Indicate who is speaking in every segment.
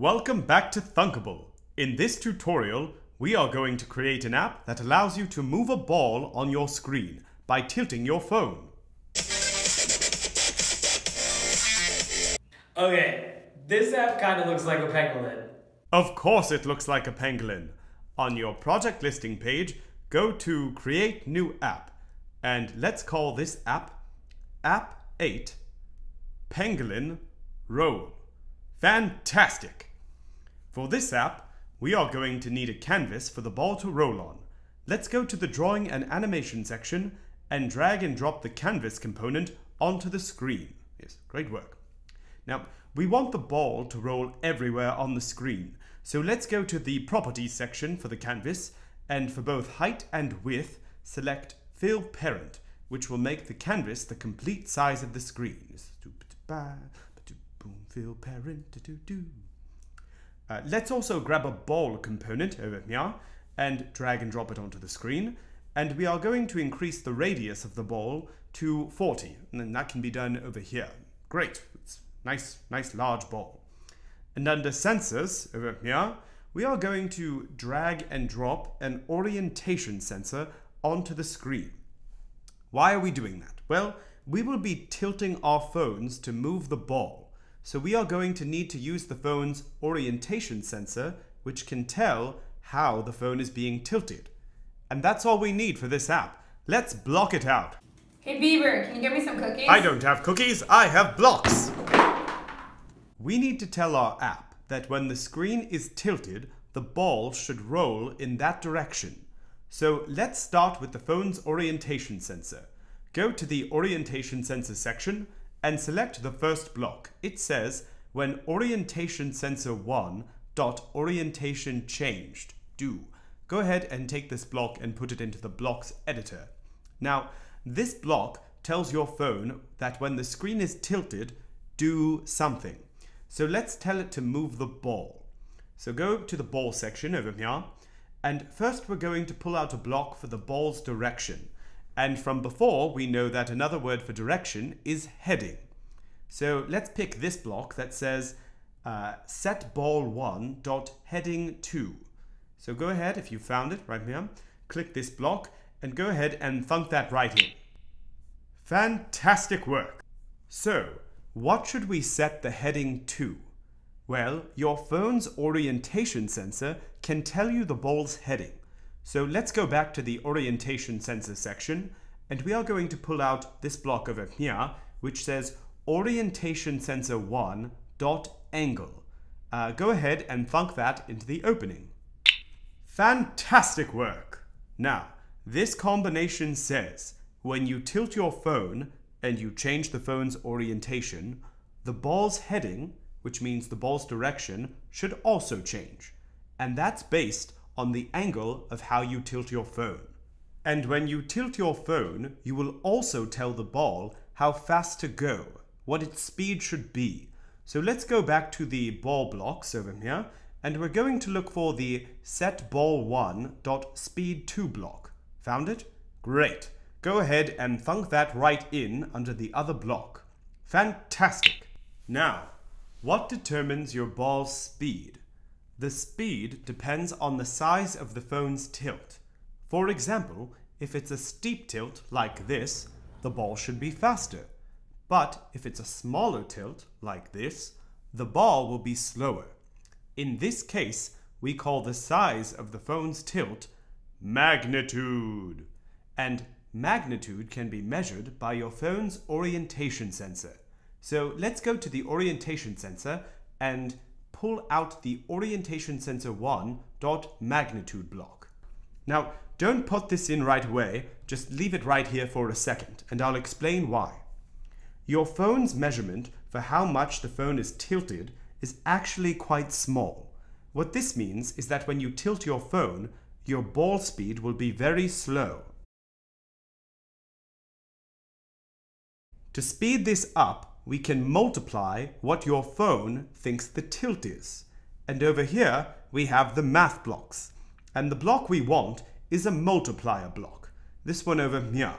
Speaker 1: Welcome back to Thunkable. In this tutorial, we are going to create an app that allows you to move a ball on your screen by tilting your phone.
Speaker 2: Okay, this app kind of looks like a pangolin.
Speaker 1: Of course it looks like a pangolin. On your project listing page, go to Create New App, and let's call this app App 8 Pangolin Roll. Fantastic! For this app, we are going to need a canvas for the ball to roll on. Let's go to the Drawing and Animation section and drag and drop the canvas component onto the screen. Yes, great work. Now, we want the ball to roll everywhere on the screen, so let's go to the Properties section for the canvas, and for both height and width, select Fill Parent, which will make the canvas the complete size of the screen. Fill Parent. Let's also grab a ball component over here and drag and drop it onto the screen, and we are going to increase the radius of the ball to 40, and then that can be done over here. Great, it's nice large ball. And under Sensors over here, we are going to drag and drop an orientation sensor onto the screen. Why are we doing that? Well, we will be tilting our phones to move the ball. So we are going to need to use the phone's orientation sensor, which can tell how the phone is being tilted. And that's all we need for this app. Let's block it out.
Speaker 3: Hey Beaver, can you get me some cookies?
Speaker 1: I don't have cookies, I have blocks. We need to tell our app that when the screen is tilted, the ball should roll in that direction. So let's start with the phone's orientation sensor. Go to the orientation sensor section and select the first block. It says when orientation sensor 1 dot orientation changed. Go ahead and take this block and put it into the blocks editor. Now, this block tells your phone that when the screen is tilted, do something. So let's tell it to move the ball. So go to the ball section over here, and first we're going to pull out a block for the ball's direction. And from before, we know that another word for direction is heading. So let's pick this block that says set ball 1 dot heading 2. So go ahead, if you found it right here, click this block and go ahead and thunk that right in. Fantastic work! So, what should we set the heading to? Well, your phone's orientation sensor can tell you the ball's heading. So let's go back to the orientation sensor section, and we are going to pull out this block over here, which says orientation sensor 1 dot angle. Go ahead and thunk that into the opening. Fantastic work! Now, this combination says when you tilt your phone and you change the phone's orientation, the ball's heading, which means the ball's direction, should also change. And that's based on the angle of how you tilt your phone. And when you tilt your phone, you will also tell the ball how fast to go, what its speed should be. So let's go back to the ball blocks over here, and we're going to look for the set ball 1 dot speed 2 block. Found it? Great. Go ahead and thunk that right in under the other block. Fantastic. Now, what determines your ball's speed? The speed depends on the size of the phone's tilt. For example, if it's a steep tilt like this, the ball should be faster. But if it's a smaller tilt like this, the ball will be slower. In this case, we call the size of the phone's tilt magnitude. And magnitude can be measured by your phone's orientation sensor. So let's go to the orientation sensor and pull out the orientation sensor 1 dot magnitude block. Now, don't put this in right away, just leave it right here for a second, and I'll explain why. Your phone's measurement for how much the phone is tilted is actually quite small. What this means is that when you tilt your phone, your ball speed will be very slow. To speed this up, we can multiply what your phone thinks the tilt is. And over here, we have the math blocks. And the block we want is a multiplier block. This one over here.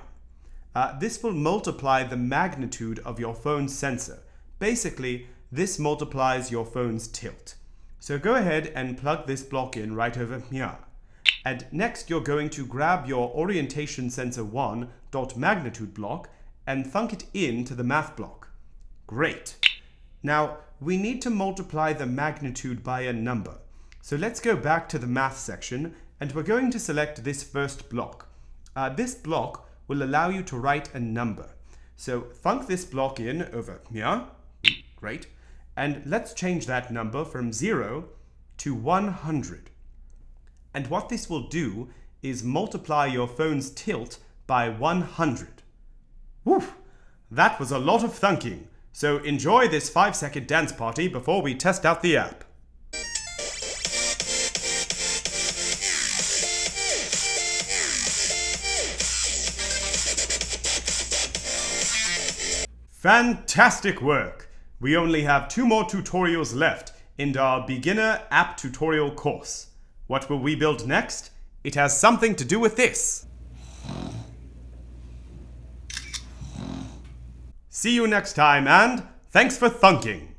Speaker 1: This will multiply the magnitude of your phone's sensor. Basically, this multiplies your phone's tilt. So go ahead and plug this block in right over here. And next you're going to grab your orientation sensor 1 dot magnitude block and thunk it into the math block. Great. Now we need to multiply the magnitude by a number. So let's go back to the math section and we're going to select this first block. This block will allow you to write a number. So thunk this block in over here. Great. And let's change that number from 0 to 100. And what this will do is multiply your phone's tilt by 100. Woof! That was a lot of thunking. So enjoy this 5-second dance party before we test out the app. Fantastic work! We only have 2 more tutorials left in our beginner app tutorial course. What will we build next? It has something to do with this. See you next time and thanks for thunking!